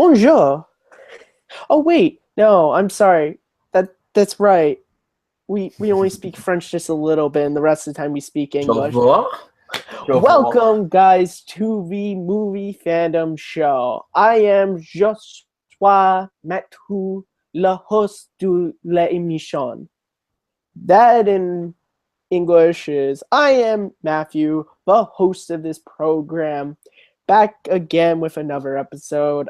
Bonjour. Oh wait, no, I'm sorry. That's right. We only speak French just a little bit, and the rest of the time we speak Je English. vois. Je vois. Welcome, guys, to the movie fandom show. I am Joshua Matou, le host de l'émission. That in English is I am Matthew, the host of this program, back again with another episode.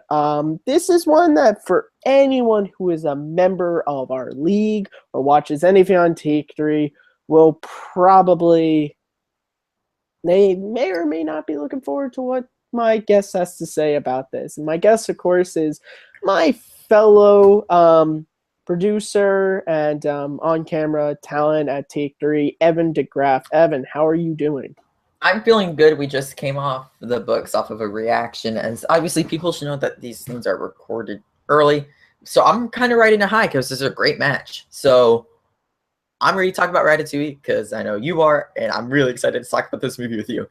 This is one that for anyone who is a member of our league or watches anything on Take 3 will probably they may or may not be looking forward to what my guest has to say about this. And my guest, of course, is my fellow producer and on-camera talent at Take 3, Evan DeGraff. Evan, how are you doing? I'm feeling good. We just came off the books off of a reaction, and obviously people should know that these things are recorded early. So I'm kind of riding a high because this is a great match. So I'm ready to talk about Ratatouille because I know you are, and I'm really excited to talk about this movie with you.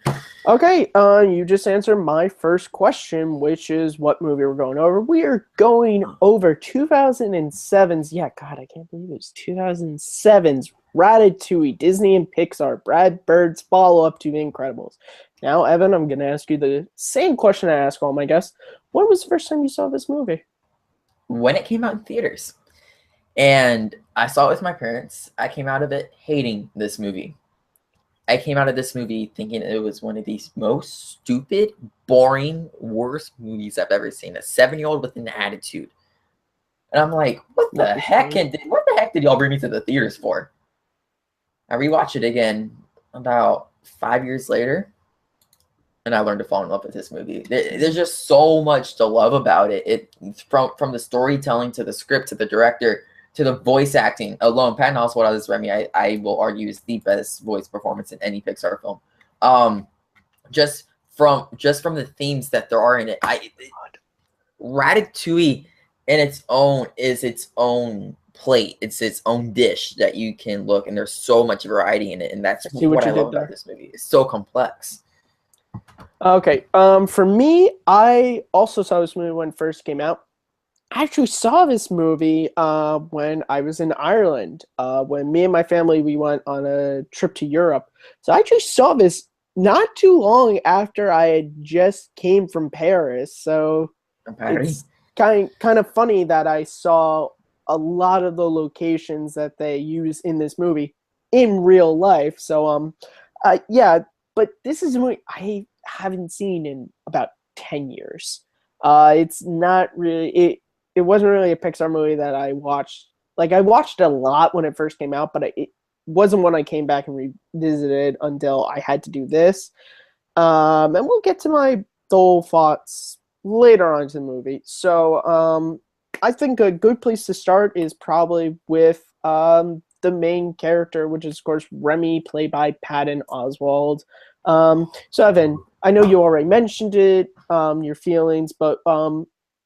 Okay, you just answered my first question, which is what movie we're going over. We are going over 2007's, yeah, God, I can't believe it's 2007's Ratatouille, Disney and Pixar, Brad Bird's follow-up to The Incredibles. Now, Evan, I'm going to ask you the same question I ask all my guests. When was the first time you saw this movie? When it came out in theaters. And I saw it with my parents. I came out of it hating this movie. I came out of this movie thinking it was one of these most stupid, boring, worst movies I've ever seen. A 7-year-old with an attitude. And I'm like, what the heck did y'all bring me to the theaters for? I rewatched it again about 5 years later, and I learned to fall in love with this movie. There's just so much to love about it. From the storytelling to the script to the director to the voice acting alone. Patton Oswalt as Remy, I will argue, is the best voice performance in any Pixar film. Just from the themes that there are in it. Ratatouille in its own is its own plate. It's its own dish that you can look, and there's so much variety in it, and that's what I love about this movie. It's so complex. Okay, for me, I also saw this movie when it first came out. I actually saw this movie when I was in Ireland. When me and my family, we went on a trip to Europe. So I actually saw this not too long after I had just came from Paris. So it's kind of funny that I saw a lot of the locations that they use in this movie in real life. So yeah, but this is a movie I haven't seen in about 10 years. It's not really it wasn't really a Pixar movie that I watched. Like, I watched a lot when it first came out, but it wasn't one I came back and revisited until I had to do this. And we'll get to my full thoughts later on in the movie. So I think a good place to start is probably with the main character, which is, of course, Remy, played by Patton Oswalt. So, Evan, I know you already mentioned it, your feelings, but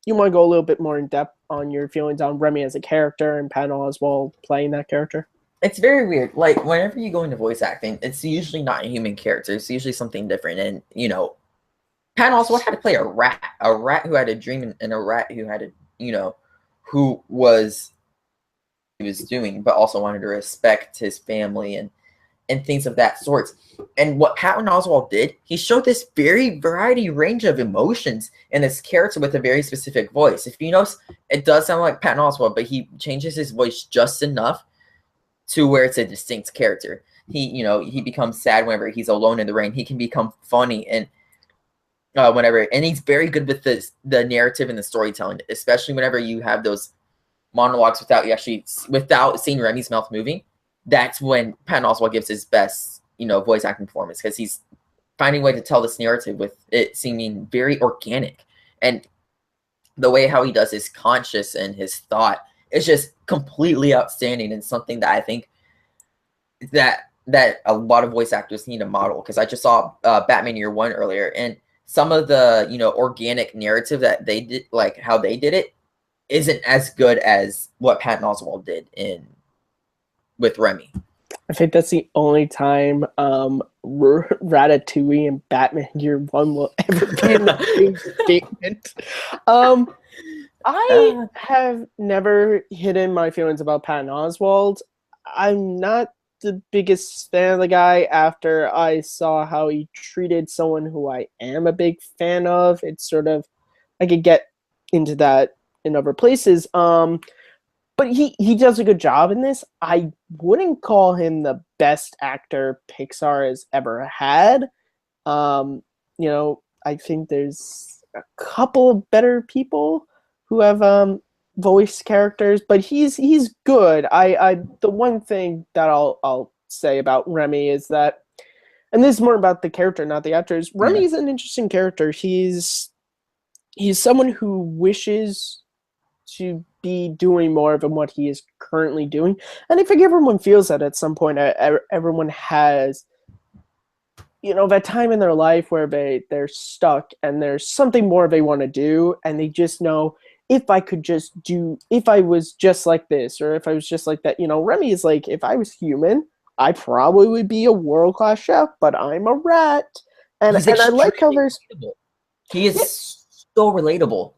you want to go a little bit more in depth on your feelings on Remy as a character and Patton Oswalt playing that character? It's very weird. Like, whenever you go into voice acting, it's usually not a human character. It's usually something different. And, Patton Oswalt had to play a rat who had a dream and a rat who had who was he was doing, but also wanted to respect his family and things of that sort. And what Patton Oswalt did, he showed this very variety range of emotions in this character with a very specific voice. If you notice, it does sound like Patton Oswalt, but he changes his voice just enough to where it's a distinct character. He becomes sad whenever he's alone in the rain. He can become funny and whenever, and he's very good with the narrative and the storytelling, especially whenever you have those monologues without seeing Remy's mouth moving. That's when Patton Oswalt gives his best, voice acting performance, because he's finding a way to tell this narrative with it seeming very organic. And the way how he does his conscious and his thought is just completely outstanding, and something that I think that a lot of voice actors need to model. Because I just saw Batman Year One earlier, and some of the organic narrative that they did, like how they did it, isn't as good as what Patton Oswalt did with Remy. I think that's the only time Ratatouille and Batman Year One will ever be in the same statement. I have never hidden my feelings about Patton Oswalt. I'm not the biggest fan of the guy after I saw how he treated someone who I am a big fan of. It's sort of I could get into that in other places. But he does a good job in this. I wouldn't call him the best actor Pixar has ever had. I think there's a couple of better people who have voice characters, but he's good. I the one thing that I'll say about Remy is that, and this is more about the character, not the actors. Yeah. Remy is an interesting character. He's someone who wishes to be doing more than what he is currently doing, and I think everyone feels that at some point. Everyone has that time in their life where they're stuck and there's something more they want to do, and they just know, if I was just like this, or if I was just like that. Remy is like, if I was human, I probably would be a world-class chef, but I'm a rat. and He's and I like how extremely there's, relatable. He yeah, is so relatable.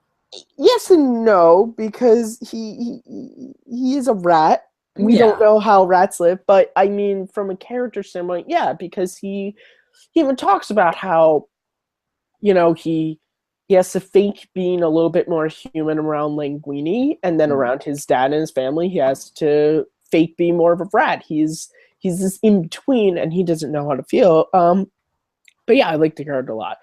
yes and no, because he is a rat. We don't Yeah. know how rats live, but I mean, from a character standpoint, yeah, because he even talks about how he has to fake being a little bit more human around Linguini, and then Mhm. around his dad and his family, he has to fake being more of a rat. He's this in between, and he doesn't know how to feel. But yeah, I like the character a lot.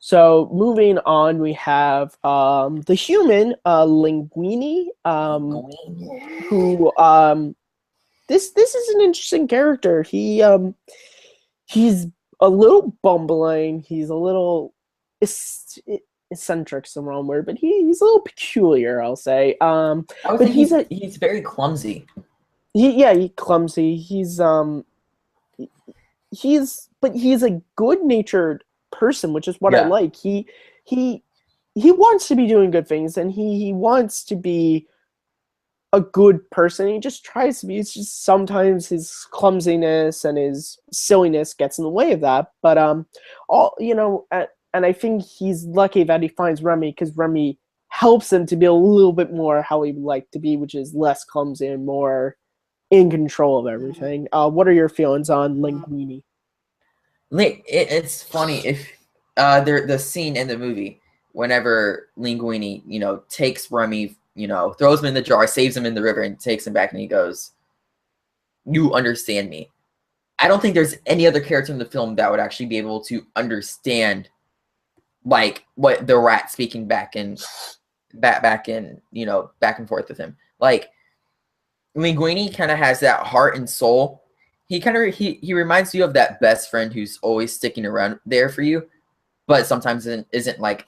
So moving on, we have the human Linguini, who this is an interesting character. He's a little bumbling. He's a little eccentric's the wrong word, but he's a little peculiar, I'll say. I would But say he's very clumsy. he's clumsy. He's a good natured person, which is what I Yeah. like. He he wants to be doing good things, and he wants to be a good person. He just tries to be. It's just sometimes his clumsiness and his silliness gets in the way of that. But all and I think he's lucky that he finds Remy, because Remy helps him to be a little bit more how he would like to be, which is less clumsy and more in control of everything. What are your feelings on Linguini? It's funny if the scene in the movie whenever Linguini, takes Remy, throws him in the jar, saves him in the river, and takes him back, and he goes, "You understand me." I don't think there's any other character in the film that would actually be able to understand like what the rat speaking back and forth with him. Like Linguini kind of has that heart and soul. He reminds you of that best friend who's always sticking around there for you, but sometimes isn't like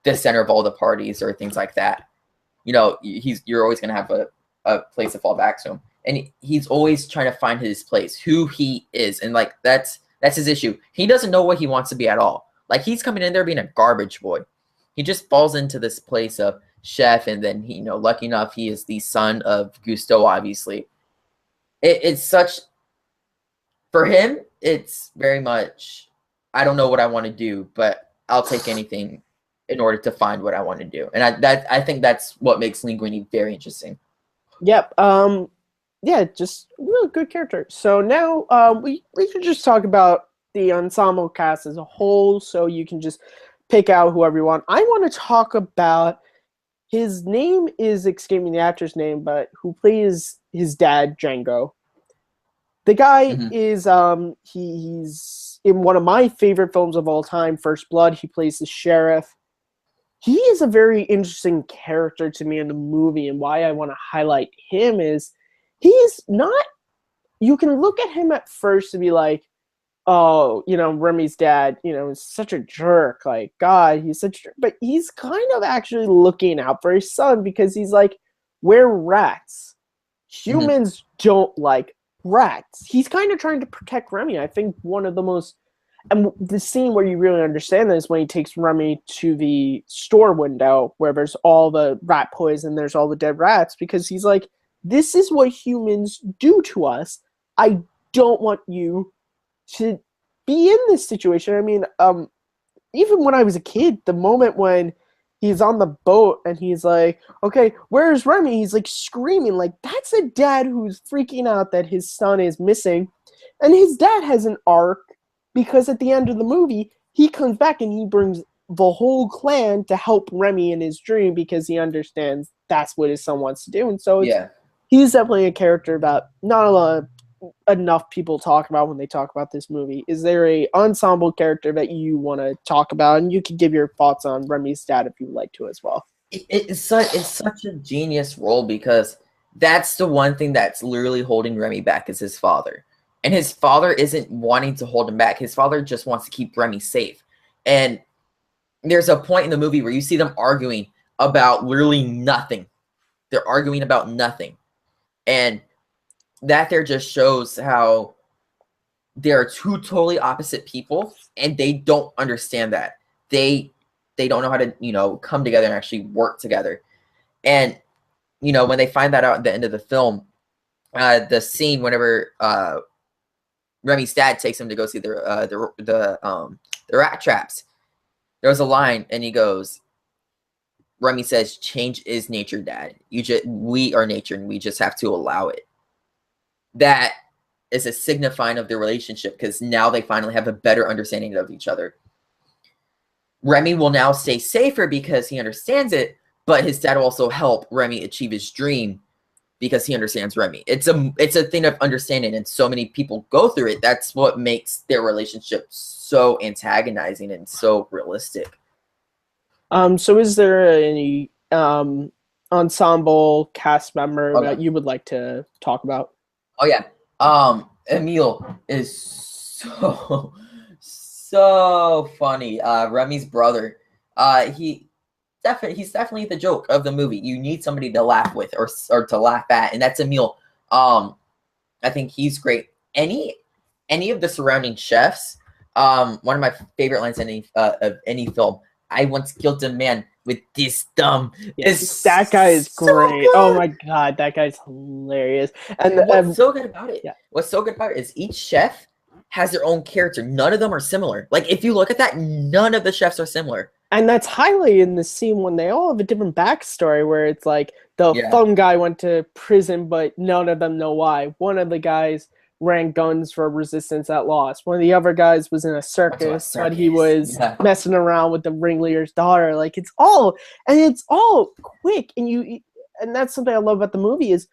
the center of all the parties or things like that. You're always gonna have a place to fall back to him, and he's always trying to find his place, who he is, and like that's his issue. He doesn't know what he wants to be at all. Like he's coming in there being a garbage boy. He just falls into this place of chef, and then lucky enough, he is the son of Gusteau. Obviously, it's such for him. It's very much. I don't know what I want to do, but I'll take anything in order to find what I want to do, and I think that's what makes Linguini very interesting. Yep. Yeah, just really good character. So now we can just talk about the ensemble cast as a whole, so you can just pick out whoever you want. I want to talk about, his name is escaping the actor's name, but who plays his dad, Django. The guy Mm-hmm. is he's in one of my favorite films of all time, First Blood. He plays the sheriff. He is a very interesting character to me in the movie, and why I want to highlight him is he's not. You can look at him at first to be like, oh, Remy's dad, is such a jerk. Like, God, he's such a jerk. But he's kind of actually looking out for his son, because he's like, we're rats. Mm-hmm. Humans don't like rats. He's kind of trying to protect Remy. I think one of the most, and the scene where you really understand this, when he takes Remy to the store window where there's all the rat poison, there's all the dead rats, because he's like, this is what humans do to us. I don't want you to be in this situation. I mean, even when I was a kid, the moment when he's on the boat and he's like, okay, where's Remy? He's like screaming, like, that's a dad who's freaking out that his son is missing. And his dad has an arc because at the end of the movie, he comes back and he brings the whole clan to help Remy in his dream because he understands that's what his son wants to do. And so he's definitely a character that not a lot of enough people talk about when they talk about this movie. Is there a ensemble character that you want to talk about? And you can give your thoughts on Remy's dad if you'd like to as well. It's such a genius role because that's the one thing that's literally holding Remy back is his father. And his father isn't wanting to hold him back. His father just wants to keep Remy safe. And there's a point in the movie where you see them arguing about literally nothing. They're arguing about nothing. And that there just shows how there are two totally opposite people and they don't understand that. They don't know how to, you know, come together and actually work together. And, you know, when they find that out at the end of the film, the scene whenever Remy's dad takes him to go see the rat traps, there was a line and he goes, Remy says, change is nature, Dad. We are nature and we just have to allow it. That is a signifying of their relationship because now they finally have a better understanding of each other. Remy will now stay safer because he understands it, but his dad will also help Remy achieve his dream because he understands Remy. It's a thing of understanding, and so many people go through it. That's what makes their relationship so antagonizing and so realistic. So is there any ensemble cast member that you would like to talk about? Oh yeah. Emil is so funny. Remy's brother. He's definitely the joke of the movie. You need somebody to laugh with or to laugh at, and that's Emil. I think he's great. Any of the surrounding chefs. One of my favorite lines in any film. I once killed a man with this thumb. Yes, that guy is so great. Good. Oh my god, that guy's hilarious. And what's so good about it? Yeah. What's so good about it is each chef has their own character. None of them are similar. Like if you look at that, none of the chefs are similar. And that's highlighted in the scene when they all have a different backstory, where it's like the thumb guy went to prison, but none of them know why. One of the guys ran guns for resistance at lost. One of the other guys was in a circus, but he was messing around with the ringleader's daughter. Like it's all quick, and that's something I love about the movie is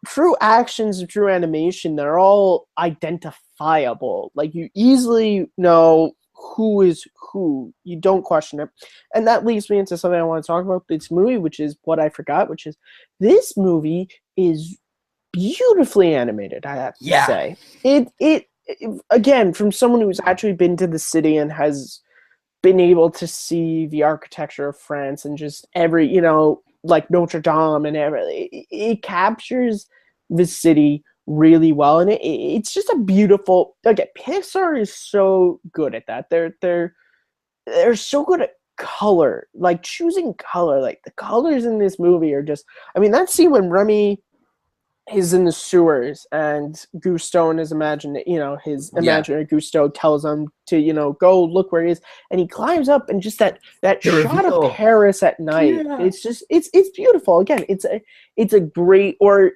through actions, through animation, they're all identifiable. Like you easily know who is who. You don't question it. And that leads me into something I want to talk about this movie, which is what I forgot, which is this movie is beautifully animated, I have to say. It again, from someone who's actually been to the city and has been able to see the architecture of France and just every, like Notre Dame and everything, it captures the city really well, and it's just a beautiful. Again, Pixar is so good at that. They're so good at color, like choosing color. Like the colors in this movie are just. I mean, that scene when Remy is in the sewers and Gusteau and his imaginary Gusteau tells him to go look where he is, and he climbs up, and just that shot of Paris at night, it's beautiful. Again, it's a great, or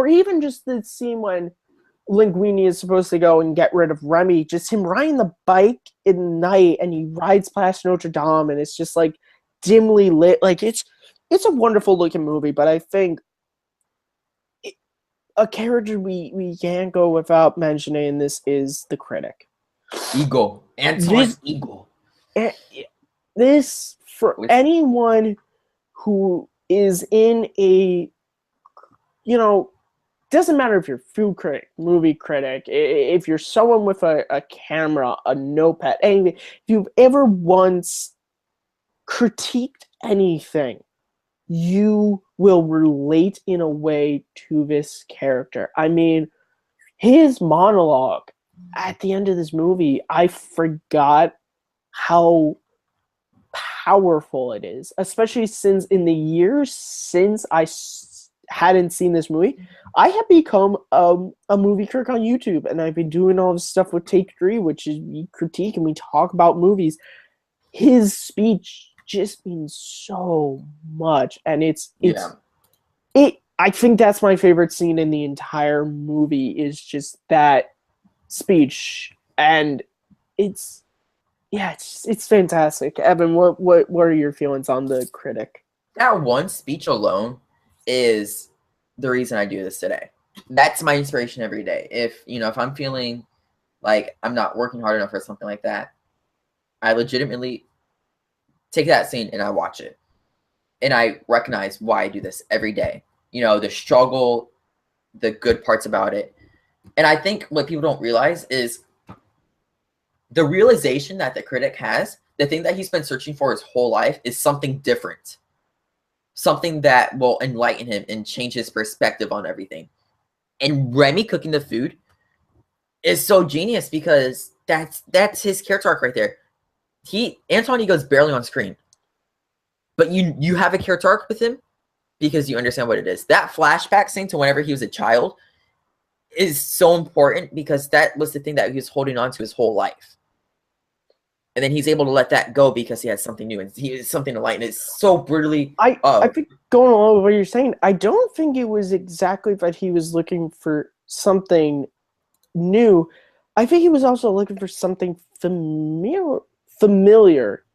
even just the scene when Linguini is supposed to go and get rid of Remy, just him riding the bike in the night, and he rides past Notre Dame, and it's just like dimly lit. Like it's a wonderful looking movie, but I think a character we can't go without mentioning this is the critic. Ego. Antoine's ego. This, for anyone who is in a, doesn't matter if you're a food critic, movie critic, if you're someone with a camera, a notepad, anything, if you've ever once critiqued anything, you will relate in a way to this character. I mean, his monologue at the end of this movie, I forgot how powerful it is, especially since in the years since I hadn't seen this movie, I have become a movie critic on YouTube, and I've been doing all this stuff with Take 3, which is we critique and we talk about movies. His speech just means so much, and Yeah. I think that's my favorite scene in the entire movie is just that speech, and it's yeah, it's fantastic. Evan, what are your feelings on the critic? That one speech alone is the reason I do this today. That's my inspiration every day. If I'm feeling like I'm not working hard enough or something like that, I legitimately take that scene and I watch it. And I recognize why I do this every day. The struggle, the good parts about it. And I think what people don't realize is the realization that the critic has, the thing that he's been searching for his whole life is something different. Something that will enlighten him and change his perspective on everything. And Remy cooking the food is so genius because that's his character arc right there. Anton Ego's barely on screen. But you have a character arc with him because you understand what it is. That flashback scene to whenever he was a child is so important because that was the thing that he was holding on to his whole life. And then he's able to let that go because he has something new and he has something to lighten. It's so brutally. I think going along with what you're saying, I don't think it was exactly that he was looking for something new. I think he was also looking for something familiar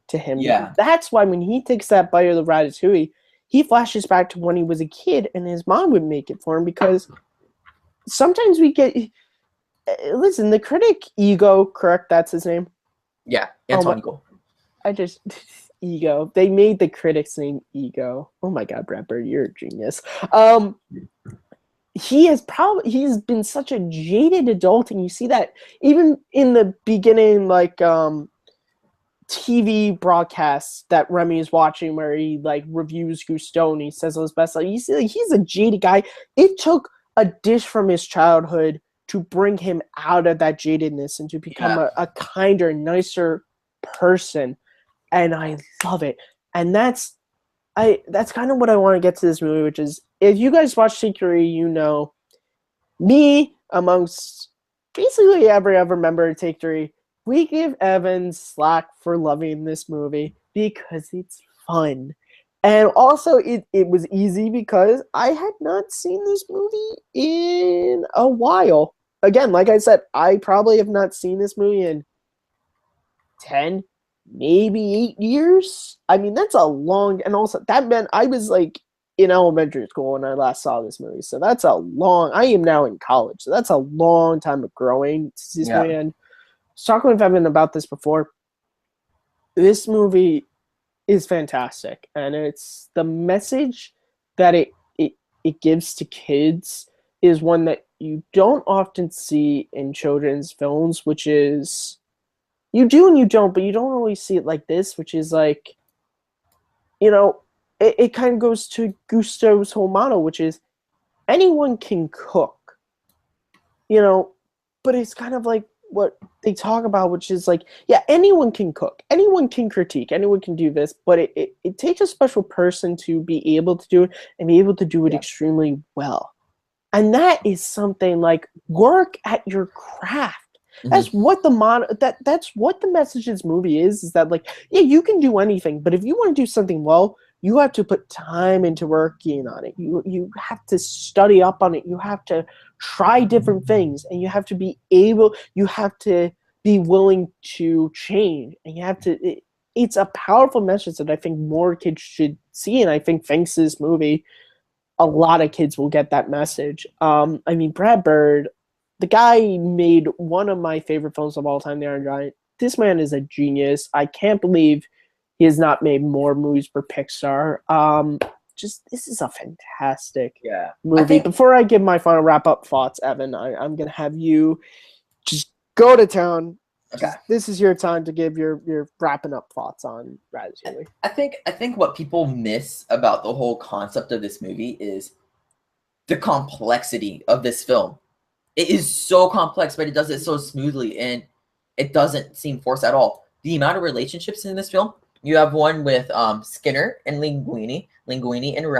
to him. Yeah. That's why when he takes that bite of the ratatouille, he flashes back to when he was a kid and his mom would make it for him because sometimes we get. Listen, the critic Ego, correct? That's his name. Yeah, Anton Ego. Ego. They made the critic's name Ego. Oh my God, Brad Bird, you're a genius. He's been such a jaded adult, and you see that even in the beginning, like TV broadcasts that Remy is watching, where he like reviews Gusteau and he says all his best. Like you see, like, he's a jaded guy. It took a dish from his childhood to bring him out of that jadedness and to become a kinder, nicer person. And I love it. And that's kind of what I want to get to this movie, which is if you guys watch Secret, you know me amongst basically every other member of Take Three, we give Evan slack for loving this movie because it's fun. And also, it was easy because I had not seen this movie in a while. Again, like I said, I probably have not seen this movie in 10, maybe 8 years. I mean, that's a long, and also that meant I was like in elementary school when I last saw this movie. So that's a long, I am now in college. So that's a long time of growing to see this movie. And I was talking with Evan about this before. This movie is fantastic, and it's the message that it gives to kids is one that you don't often see in children's films, which is you do and you don't, but you don't always see it like this, which is like, it kind of goes to Gusteau's whole motto, which is anyone can cook, but it's kind of like what they talk about, which is like, yeah, anyone can cook, anyone can critique, anyone can do this, but it takes a special person to be able to do it and be able to do it extremely well. And that is something like work at your craft. That's what that's what the message of this movie is that like, yeah, you can do anything, but if you want to do something well, you have to put time into working on it. You have to study up on it. You have to try different things, and you have to be willing to change, and you have to it's a powerful message that I think more kids should see, and I think thanks to this movie, a lot of kids will get that message. I mean, Brad Bird, the guy made one of my favorite films of all time, The Iron Giant. This man is a genius. I can't believe he has not made more movies for Pixar. This is a fantastic movie. Before I give my final wrap-up thoughts, Evan, I'm going to have you just go to town. Okay. This is your time to give your wrapping up thoughts on Ratatouille. I think what people miss about the whole concept of this movie is the complexity of this film. It is so complex, but it does it so smoothly, and it doesn't seem forced at all. The amount of relationships in this film, you have one with Skinner and Linguini and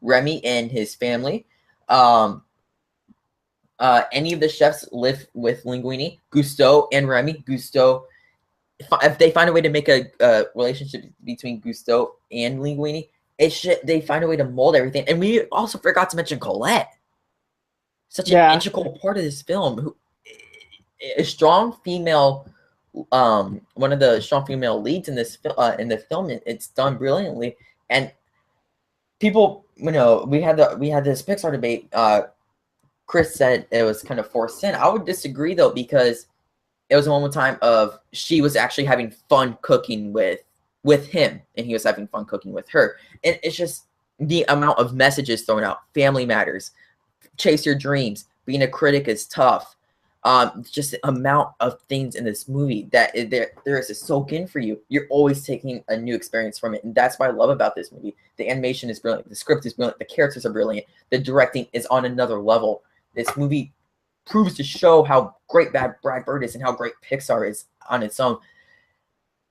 Remy and his family. Any of the chefs live with Linguini, Gusteau and Remy. Gusteau if they find a way to make a relationship between Gusteau and Linguini, they find a way to mold everything. And we also forgot to mention Colette, such an Yeah. integral part of this film. Who a strong female, one of the strong female leads in this in the film. It's done brilliantly, and people, we had this Pixar debate. Chris said it was kind of forced in. I would disagree though, because it was a moment in time of she was actually having fun cooking with him, and he was having fun cooking with her. And it's just the amount of messages thrown out. Family matters. Chase your dreams. Being a critic is tough. Just the amount of things in this movie that there is to soak in for you. You're always taking a new experience from it, and that's what I love about this movie. The animation is brilliant. The script is brilliant. The characters are brilliant. The directing is on another level. This movie proves to show how great Brad Bird is and how great Pixar is on its own.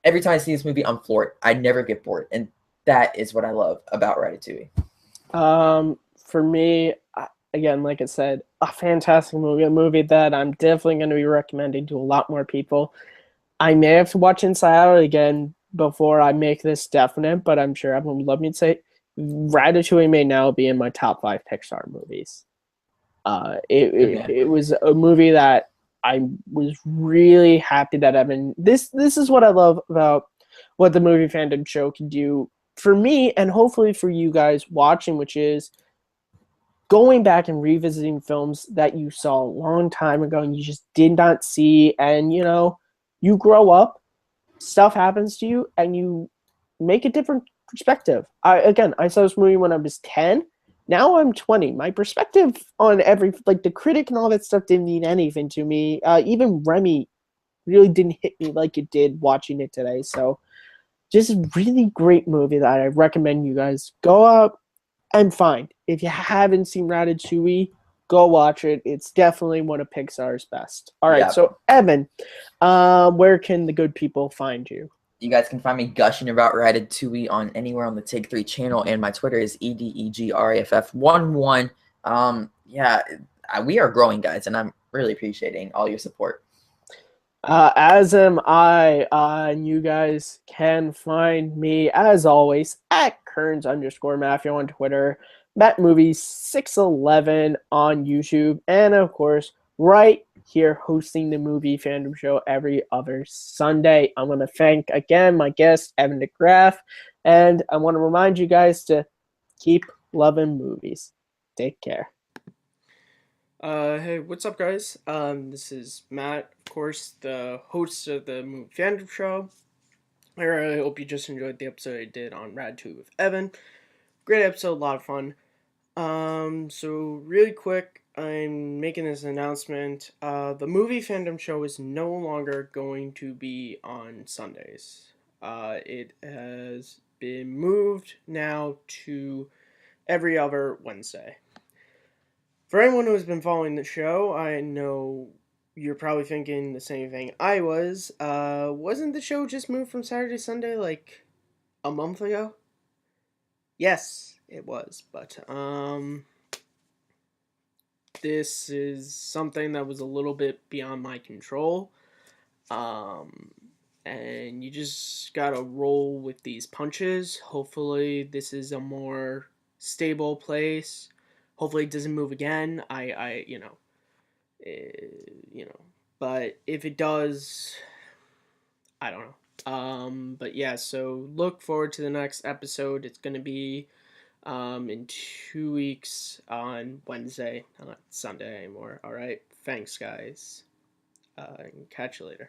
Every time I see this movie, I'm floored. I never get bored, and that is what I love about Ratatouille. For me, again, like I said, a fantastic movie, a movie that I'm definitely going to be recommending to a lot more people. I may have to watch Inside Out again before I make this definite, but I'm sure everyone would love me to say Ratatouille may now be in my top 5 Pixar movies. It was a movie that I was really happy that Evan. This is what I love about what the movie fandom show can do for me, and hopefully for you guys watching, which is going back and revisiting films that you saw a long time ago and you just did not see, and you grow up, stuff happens to you, and you make a different perspective. I saw this movie when I was 10. Now I'm 20. My perspective on the critic and all that stuff didn't mean anything to me. Even Remy really didn't hit me like it did watching it today. So just a really great movie that I recommend you guys go out and find. If you haven't seen Ratatouille, go watch it. It's definitely one of Pixar's best. All right, Yeah. so Evan, where can the good people find you? You guys can find me gushing about Ratatouille on anywhere on the Take 3 channel, and my Twitter is EDEGRAFF11. Yeah, we are growing, guys, and I'm really appreciating all your support. As am I. And you guys can find me, as always, at Kearns_Matthew on Twitter, MattMovies611 on YouTube, and of course, right here hosting the Movie Fandom Show every other Sunday. I want to thank again my guest, Evan DeGraff, and I want to remind you guys to keep loving movies. Take care. Hey, what's up, guys? This is Matt, of course, the host of the Movie Fandom Show. I really hope you just enjoyed the episode I did on Ratatouille with Evan. Great episode, a lot of fun. So really quick, I'm making this announcement. The Movie Fandom Show is no longer going to be on Sundays. It has been moved now to every other Wednesday. For anyone who has been following the show, I know you're probably thinking the same thing I was. Wasn't the show just moved from Saturday to Sunday like a month ago? Yes, it was, but this is something that was a little bit beyond my control. And you just gotta roll with these punches. Hopefully this is a more stable place. Hopefully it doesn't move again. But if it does, I don't know. But yeah, so look forward to the next episode. It's gonna be in 2 weeks on Wednesday, not Sunday anymore. All right, thanks, guys. Catch you later.